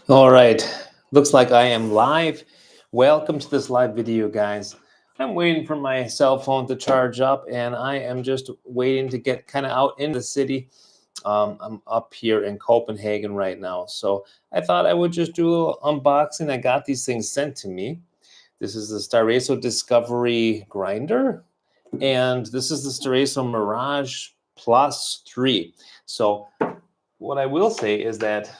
All right, looks like I am live. Welcome to this live video, guys. I'm waiting for my cell phone to charge up, and I am just waiting to get kind of out in the city. I'm up here in Copenhagen right now, so I thought I would just do a little unboxing. I got these things sent to me. This is the Staresso Discovery Grinder, and this is the Staresso Mirage Plus 3. So what I will say is that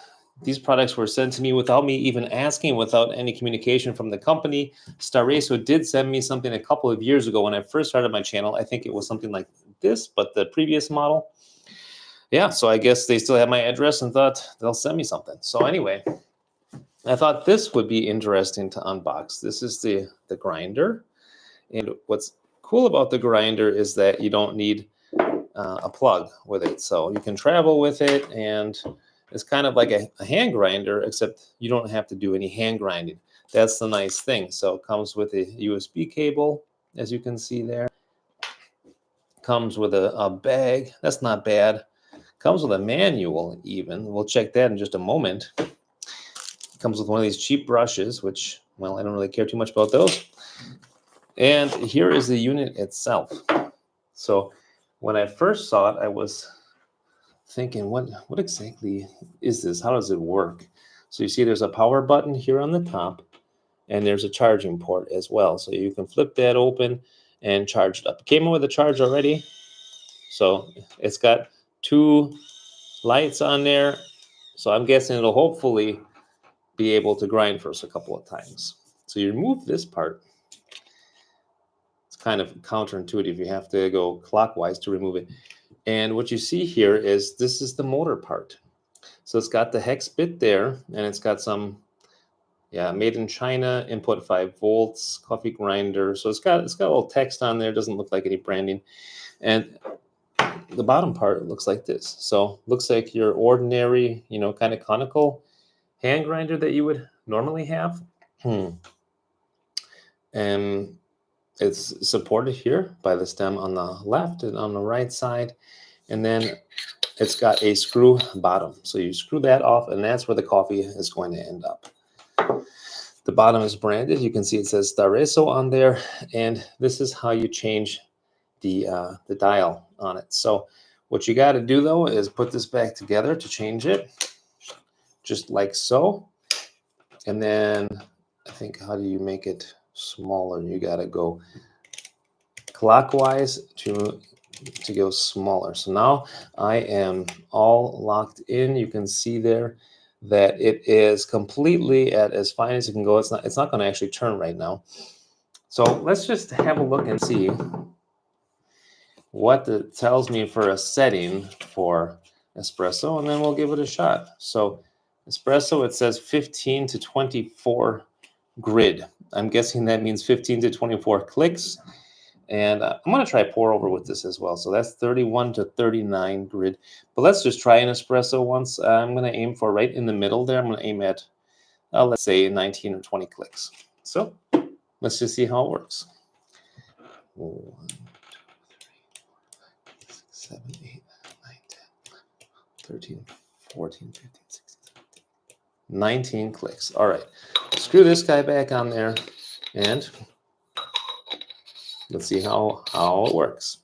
these products were sent to me without me even asking, without any communication from the company. Staresso did send me something a couple of years ago when I first started my channel. I think it was something like this, but the previous model. Yeah, so I guess they still have my address and thought they'll send me something. So anyway, I thought this would be interesting to unbox. This is the grinder. And what's cool about the grinder is that you don't need a plug with it. So you can travel with it, and it's kind of like a hand grinder, except you don't have to do any hand grinding. That's the nice thing. So it comes with a USB cable, as you can see there. Comes with a bag. That's not bad. Comes with a manual even. We'll check that in just a moment. Comes with one of these cheap brushes, which, well, I don't really care too much about those. And here is the unit itself. So when I first saw it, I was thinking, what exactly is this? How does it work? So you see there's a power button here on the top, and there's a charging port as well. So you can flip that open and charge it up. It came in with a charge already. So it's got two lights on there. So I'm guessing it'll hopefully be able to grind for us a couple of times. So you remove this part. It's kind of counterintuitive. You have to go clockwise to remove it. And what you see here is this is the motor part. So it's got the hex bit there, and it's got some, made in China, input 5 volts, coffee grinder. So it's got a little text on there. It doesn't look like any branding. And the bottom part looks like this. So looks like your ordinary, kind of conical hand grinder that you would normally have. And it's supported here by the stem on the left and on the right side. And then it's got a screw bottom. So you screw that off, and that's where the coffee is going to end up. The bottom is branded. You can see it says Staresso on there. And this is how you change the dial on it. So what you got to do, though, is put this back together to change it, just like so. And then I think, how do you make it smaller? You got to go clockwise to go smaller. So now I am all locked in. You can see there that it is completely at as fine as it can go. It's not going to actually turn right now. So let's just have a look and see what it tells me for a setting for espresso, and then we'll give it a shot. So espresso, it says 15 to 24 grid. I'm guessing that means 15 to 24 clicks. And I'm going to try pour over with this as well. So that's 31 to 39 grid. But let's just try an espresso once. I'm going to aim for right in the middle there. I'm going to aim at, let's say, 19 or 20 clicks. So let's just see how it works. 1, 2, 3, 4, 5, 6, 7, 8, 9, 10, 13, 14, 15, 16, 17, 19 clicks. All right. Screw this guy back on there, and let's see how it works.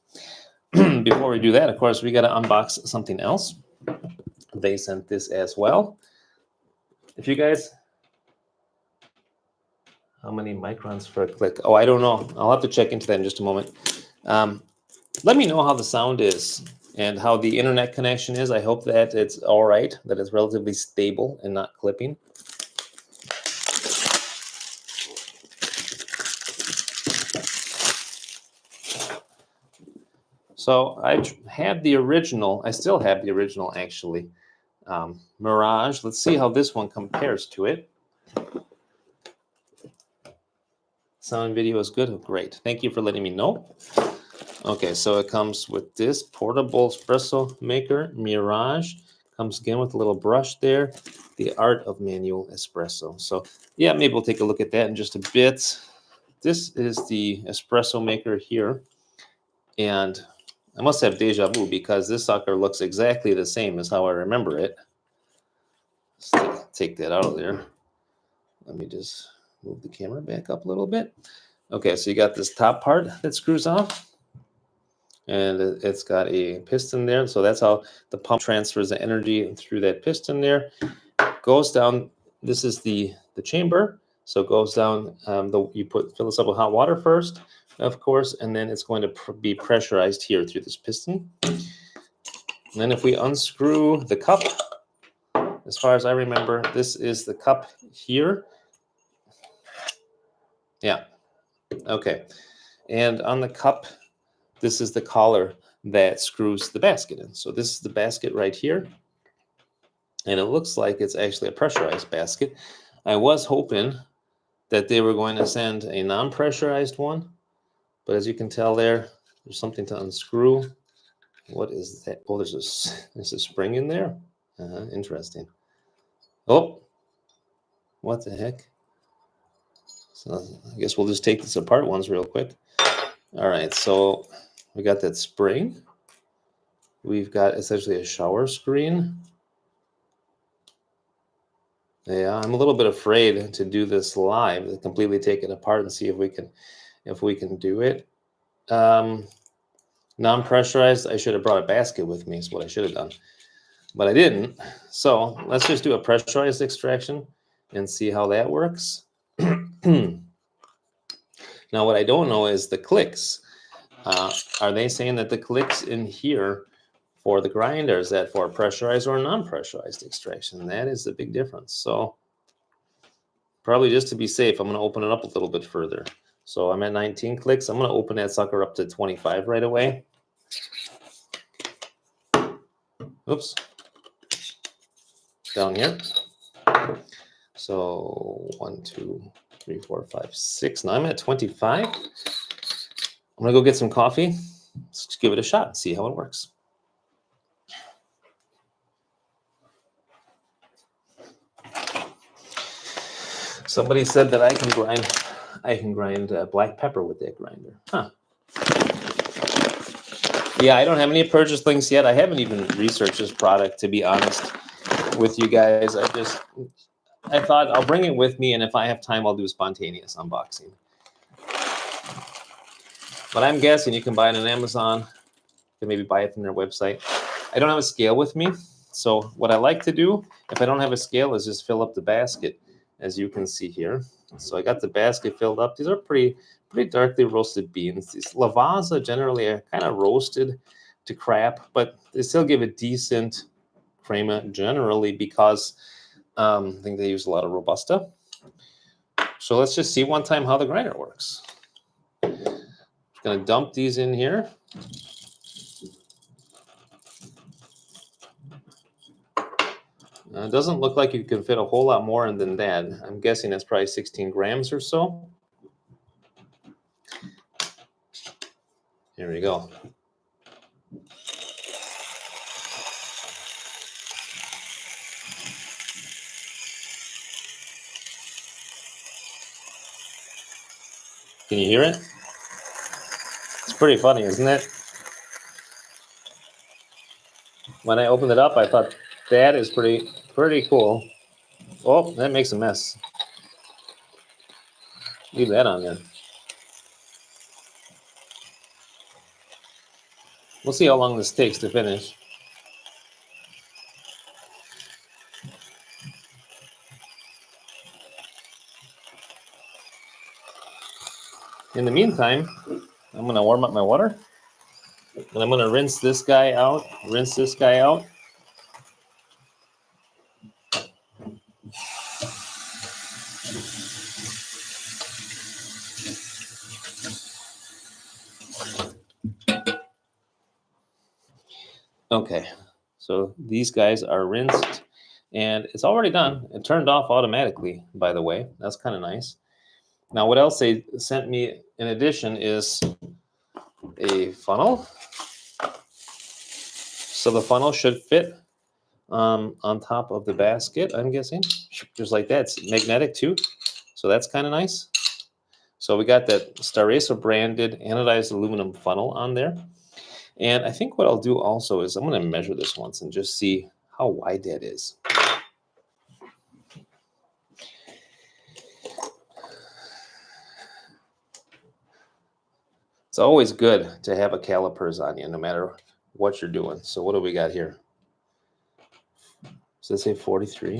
Before we do that, of course, we got to unbox something else. They sent this as well. If you guys, how many microns for a click? Oh, I don't know. I'll have to check into that in just a moment. Let me know how the sound is and how the internet connection is. I hope that it's all right, that it's relatively stable and not clipping. So I had the original. I still have the original, actually. Mirage. Let's see how this one compares to it. Sound and video is good. Great. Thank you for letting me know. Okay, so it comes with this Portable Espresso Maker Mirage. Comes again with a little brush there. The Art of Manual Espresso. So yeah, maybe we'll take a look at that in just a bit. This is the espresso maker here. And I must have deja vu because this sucker looks exactly the same as how I remember it. Let's take that out of there. Let me just move the camera back up a little bit. Okay, so you got this top part that screws off, and it's got a piston there. So that's how the pump transfers the energy through that piston there. Goes down. This is the chamber. So it goes down. You fill this up with hot water first, of course, and then it's going to be pressurized here through this piston. And then if we unscrew the cup, as far as I remember, this is the cup here. Yeah. Okay. And on the cup, this is the collar that screws the basket in. So this is the basket right here. And it looks like it's actually a pressurized basket. I was hoping that they were going to send a non-pressurized one. But as you can tell there's something to unscrew. What is that? Oh, there's a spring in there. Interesting. Oh, what the heck? So I guess we'll just take this apart once real quick. All right, so we got that spring. We've got essentially a shower screen. Yeah, I'm a little bit afraid to do this live, to completely take it apart and see if we can do it. Non-pressurized, I should have brought a basket with me, is what I should have done. But I didn't. So let's just do a pressurized extraction and see how that works. Now, what I don't know is the clicks. Are they saying that the clicks in here for the grinder, is that for a pressurized or a non-pressurized extraction? That is the big difference. So probably just to be safe, I'm going to open it up a little bit further. So I'm at 19 clicks. I'm going to open that sucker up to 25 right away. Oops. Down here. So 1, 2, 3, 4, 5, 6. Now I'm at 25. I'm going to go get some coffee. Let's just give it a shot and see how it works. Somebody said that I can grind black pepper with that grinder. Huh. Yeah, I don't have any purchase links yet. I haven't even researched this product, to be honest with you guys. I thought I'll bring it with me, and if I have time, I'll do a spontaneous unboxing. But I'm guessing you can buy it on Amazon. You can maybe buy it from their website. I don't have a scale with me, so what I like to do, if I don't have a scale, is just fill up the basket, as you can see here. So I got the basket filled up. These are pretty darkly roasted beans. These Lavazza generally are kind of roasted to crap, but they still give a decent crema generally because I think they use a lot of Robusta. So let's just see one time how the grinder works. Just going to dump these in here. It doesn't look like you can fit a whole lot more in than that. I'm guessing that's probably 16 grams or so. Here we go. Can you hear it? It's pretty funny, isn't it? When I opened it up, I thought that is pretty cool. Oh, that makes a mess. Leave that on there. We'll see how long this takes to finish. In the meantime, I'm going to warm up my water. And I'm going to rinse this guy out, Okay, so these guys are rinsed, and it's already done. It turned off automatically, by the way. That's kind of nice. Now, what else they sent me in addition is a funnel. So the funnel should fit on top of the basket, I'm guessing. Just like that. It's magnetic too, so that's kind of nice. So we got that Staresso branded anodized aluminum funnel on there. And I think what I'll do also is I'm going to measure this once and just see how wide that is. It's always good to have a calipers on you, no matter what you're doing. So what do we got here? Does it say 43?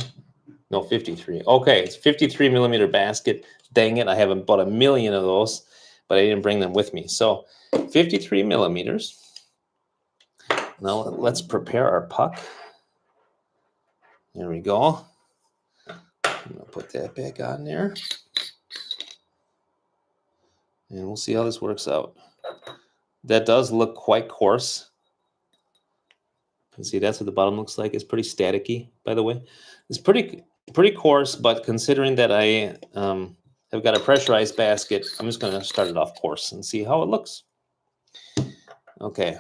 No, 53. Okay, it's 53 millimeter basket. Dang it, I haven't bought a million of those, but I didn't bring them with me. So 53 millimeters. Now let's prepare our puck. There we go. I'm gonna put that back on there. And we'll see how this works out. That does look quite coarse. You can see that's what the bottom looks like. It's pretty staticky, by the way. It's pretty coarse, but considering that I have got a pressurized basket, I'm just going to start it off coarse and see how it looks. Okay.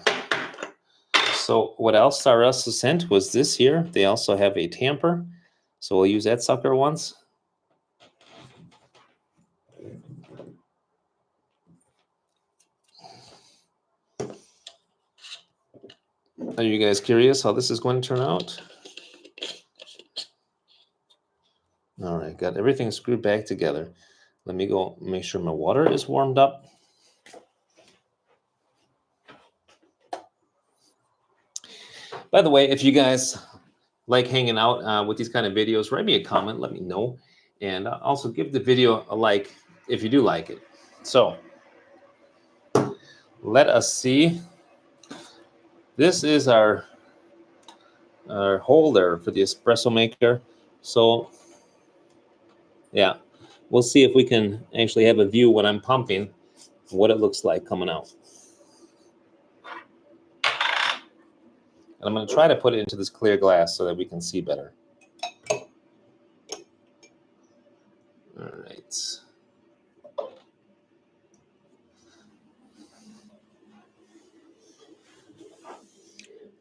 So what else Staresso sent was this here. They also have a tamper, so we'll use that sucker once. Are you guys curious how this is going to turn out? All right, got everything screwed back together. Let me go make sure my water is warmed up. By the way, if you guys like hanging out with these kind of videos, write me a comment, let me know. And also give the video a like if you do like it. So let us see. This is our holder for the espresso maker. So yeah, we'll see if we can actually have a view when I'm pumping, what it looks like coming out. And I'm going to try to put it into this clear glass so that we can see better. All right.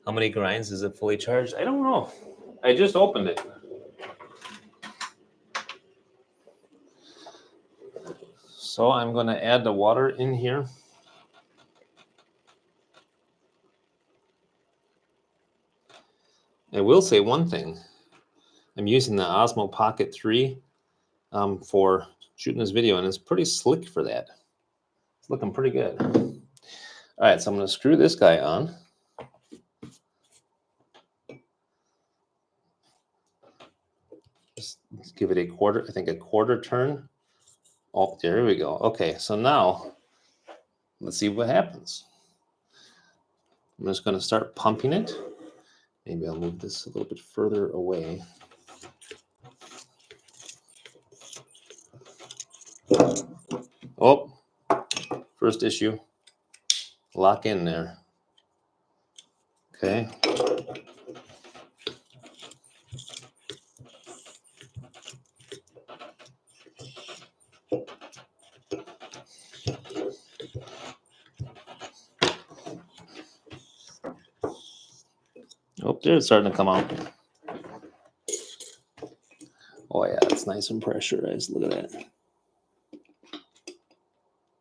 How many grinds is it fully charged? I don't know. I just opened it. So I'm going to add the water in here. I will say one thing. I'm using the Osmo Pocket 3 for shooting this video, and it's pretty slick for that. It's looking pretty good. All right, so I'm going to screw this guy on. Just give it a quarter, I think a quarter turn. Oh, there we go. Okay, so now let's see what happens. I'm just going to start pumping it. Maybe I'll move this a little bit further away. Oh, first issue. Lock in there. Okay. Oh, there it's starting to come out. Oh yeah, it's nice and pressurized. Look at that.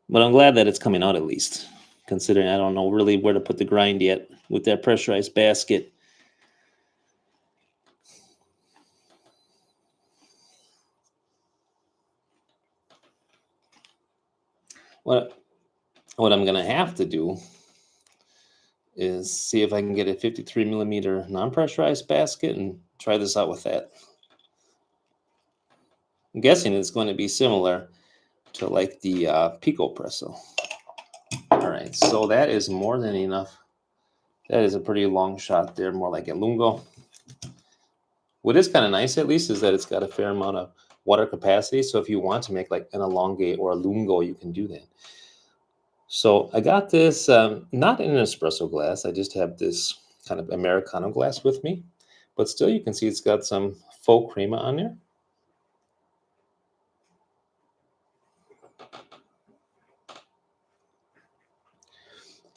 But I'm glad that it's coming out at least, considering I don't know really where to put the grind yet with that pressurized basket. What I'm going to have to do is see if I can get a 53 millimeter non-pressurized basket and try this out with that. I'm guessing it's going to be similar to like the Pico Presso. All right, so that is more than enough. That is a pretty long shot there, more like a lungo. What is kind of nice, at least, is that it's got a fair amount of water capacity. So if you want to make like an elongate or a lungo, you can do that. So I got this, not in an espresso glass. I just have this kind of Americano glass with me. But still, you can see it's got some faux crema on there.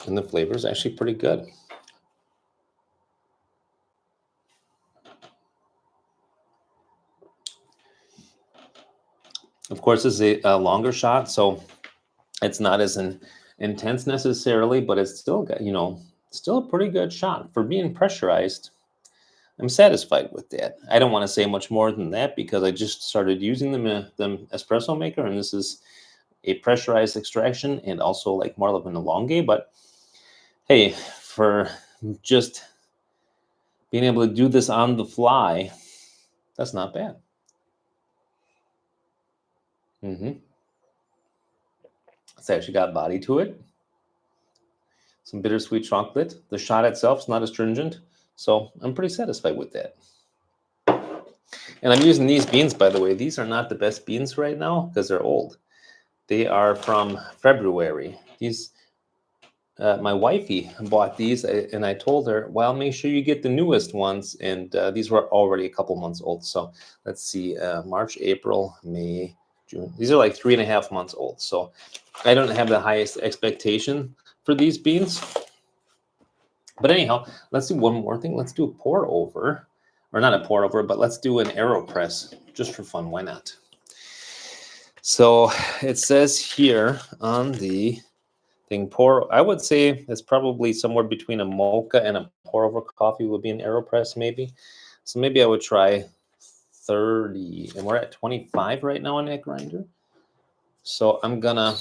And the flavor is actually pretty good. Of course, this is a longer shot, so it's not as intense necessarily, but it's still got, you know, still a pretty good shot. For being pressurized, I'm satisfied with that. I don't want to say much more than that because I just started using the espresso maker, and this is a pressurized extraction and also like more of an elongate. But hey, for just being able to do this on the fly, that's not bad. It's actually got body to it. Some bittersweet chocolate. The shot itself is not astringent, so I'm pretty satisfied with that. And I'm using these beans, by the way. These are not the best beans right now because they're old. They are from February. These, my wifey bought these, and I told her, well, make sure you get the newest ones. And these were already a couple months old. So let's see, March, April, May, June. These are like 3.5 months old. So I don't have the highest expectation for these beans. But anyhow, let's do one more thing. Let's do a pour over, or not a pour over, but let's do an AeroPress just for fun. Why not? So it says here on the thing, pour. I would say it's probably somewhere between a mocha and a pour over coffee would be an AeroPress maybe. So maybe I would try 30, and we're at 25 right now on that grinder. So I'm gonna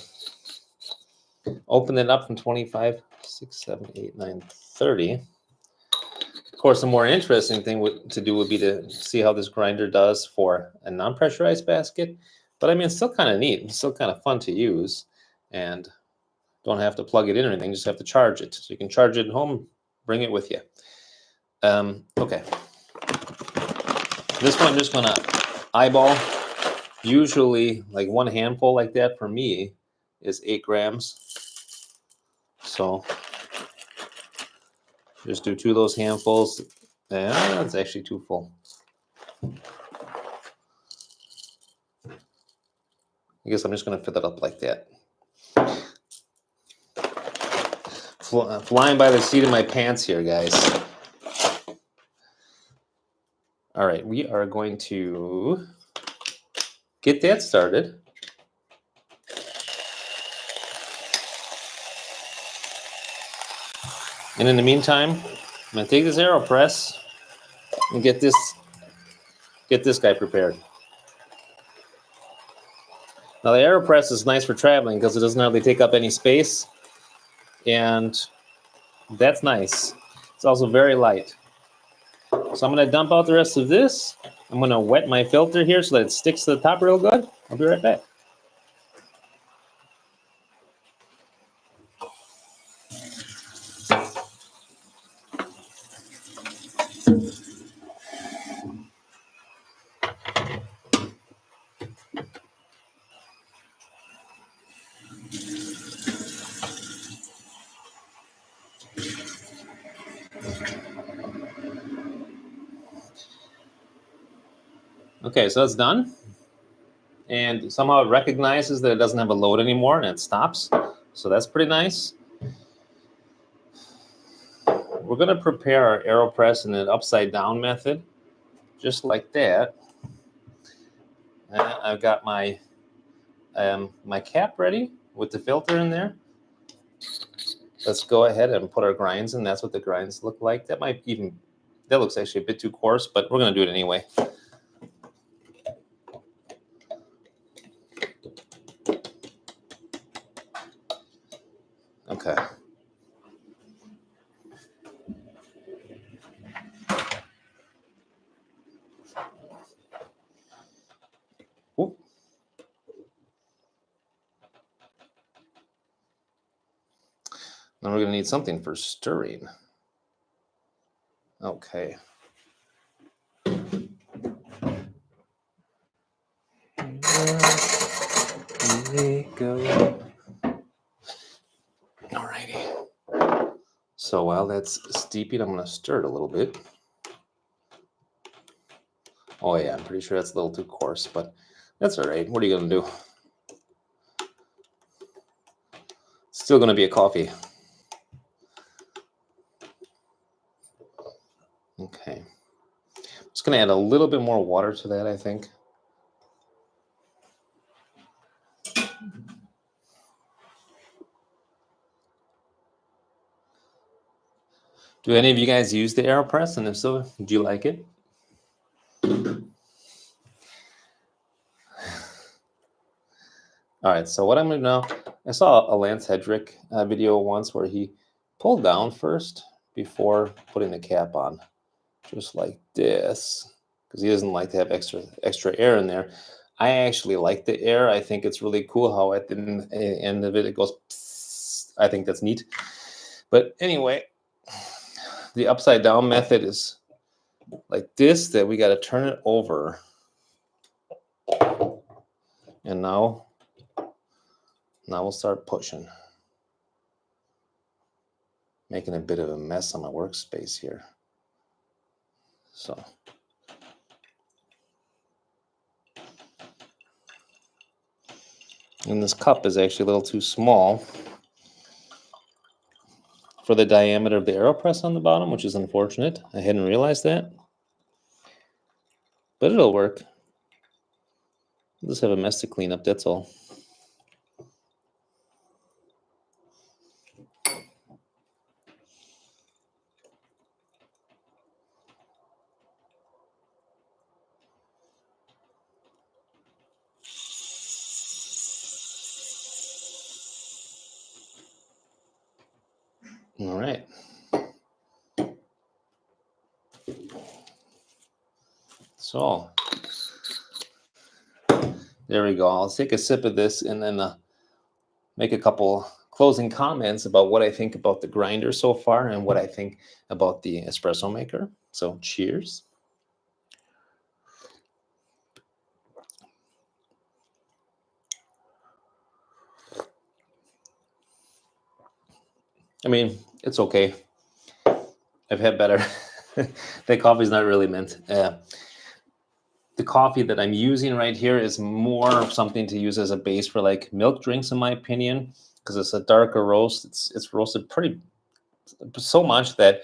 open it up from 25, 6, 7, 8, 9, 30. Of course, the more interesting thing to do would be to see how this grinder does for a non-pressurized basket. But I mean, it's still kind of neat. It's still kind of fun to use, and don't have to plug it in or anything. Just have to charge it. So you can charge it at home, bring it with you. Okay. This one I'm just gonna eyeball. Usually, like one handful like that for me is 8 grams. So just do 2 of those handfuls. Yeah, that's actually too full. I guess I'm just going to fill it up like that. Flying by the seat of my pants here, guys. All right, we are going to get that started. And in the meantime, I'm going to take this AeroPress and get this guy prepared. Now the AeroPress is nice for traveling because it doesn't hardly take up any space, and that's nice. It's also very light. So I'm going to dump out the rest of this. I'm going to wet my filter here so that it sticks to the top real good. I'll be right back. Okay, so that's done. And somehow it recognizes that it doesn't have a load anymore and it stops. So that's pretty nice. We're going to prepare our AeroPress in an upside down method, just like that. And I've got my my cap ready with the filter in there. Let's go ahead and put our grinds in. That's what the grinds look like. That looks actually a bit too coarse, but we're going to do it anyway. Okay. Ooh. Now we're going to need something for stirring. Okay. There we go. Alrighty. So while that's steeping, I'm going to stir it a little bit. Oh yeah, I'm pretty sure that's a little too coarse, but that's all right. What are you going to do? It's still going to be a coffee. Okay. I'm just going to add a little bit more water to that, I think. Do any of you guys use the AeroPress? And if so, do you like it? All right, so what I'm going to now, I saw a Lance Hedrick video once where he pulled down first before putting the cap on, just like this, because he doesn't like to have extra air in there. I actually like the air. I think it's really cool how at the end of it, it goes psst. I think that's neat. But anyway, the upside down method is like this, that we got to turn it over. And now we'll start pushing. Making a bit of a mess on my workspace here. So. And this cup is actually a little too small for the diameter of the AeroPress on the bottom, which is unfortunate. I hadn't realized that. But it'll work. We'll just have a mess to clean up, that's all. All right. So, there we go. I'll take a sip of this and then make a couple closing comments about what I think about the grinder so far and what I think about the espresso maker. So, cheers. I mean, it's okay. I've had better. That coffee's not really mint. The coffee that I'm using right here is more of something to use as a base for like milk drinks, in my opinion, because it's a darker roast. It's roasted pretty so much that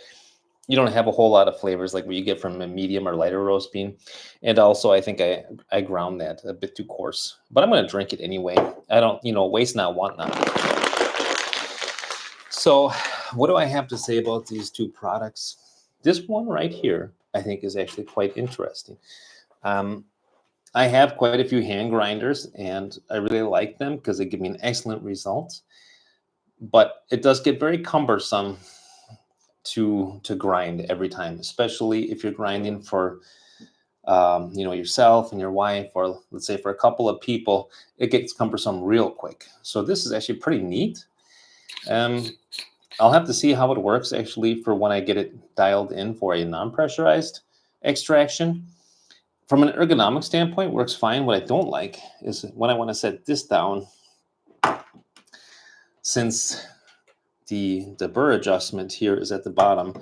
you don't have a whole lot of flavors like what you get from a medium or lighter roast bean. And also, I think I ground that a bit too coarse. But I'm going to drink it anyway. I don't, waste not, want not. So what do I have to say about these two products? This one right here, I think, is actually quite interesting. I have quite a few hand grinders, and I really like them because they give me an excellent result. But it does get very cumbersome to grind every time, especially if you're grinding for yourself and your wife, or let's say for a couple of people. It gets cumbersome real quick. So this is actually pretty neat. I'll have to see how it works actually for when I get it dialed in for a non-pressurized extraction. From an ergonomic standpoint, works fine. What I don't like is when I want to set this down, since the burr adjustment here is at the bottom,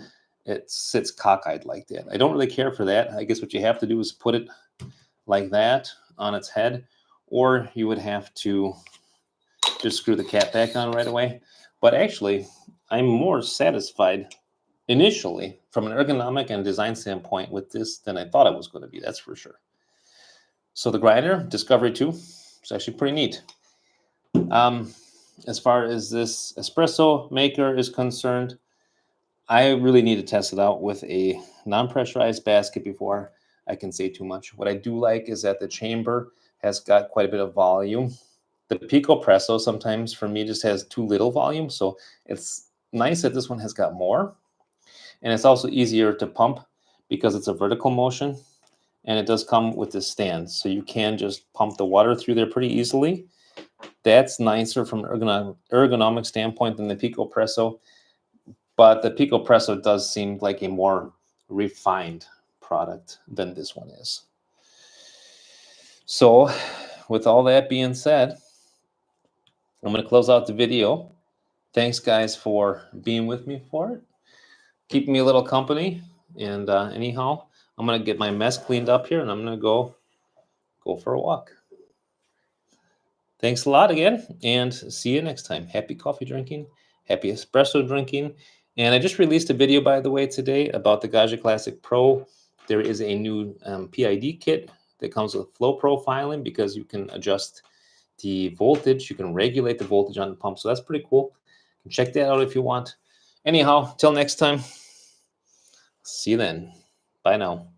it sits cockeyed like that. I don't really care for that. I guess what you have to do is put it like that on its head, or you would have to just screw the cap back on right away. But actually, I'm more satisfied initially from an ergonomic and design standpoint with this than I thought I was going to be, that's for sure. So the grinder, Discovery 2, is actually pretty neat. As far as this espresso maker is concerned, I really need to test it out with a non-pressurized basket before I can say too much. What I do like is that the chamber has got quite a bit of volume. The Pico Presso sometimes for me just has too little volume, so it's nice that this one has got more. And it's also easier to pump because it's a vertical motion, and it does come with this stand, so you can just pump the water through there pretty easily. That's nicer from an ergonomic standpoint than the Pico Presso, but the Pico Presso does seem like a more refined product than this one is. So with all that being said, I'm going to close out the video. Thanks, guys, for being with me for it. Keeping me a little company. And anyhow, I'm going to get my mess cleaned up here, and I'm going to go for a walk. Thanks a lot again, and see you next time. Happy coffee drinking, happy espresso drinking. And I just released a video, by the way, today about the Gaggia Classic Pro. There is a new PID kit that comes with flow profiling because you can adjust the voltage. You can regulate the voltage on the pump. So that's pretty cool. You can check that out if you want. Anyhow, till next time. See you then. Bye now.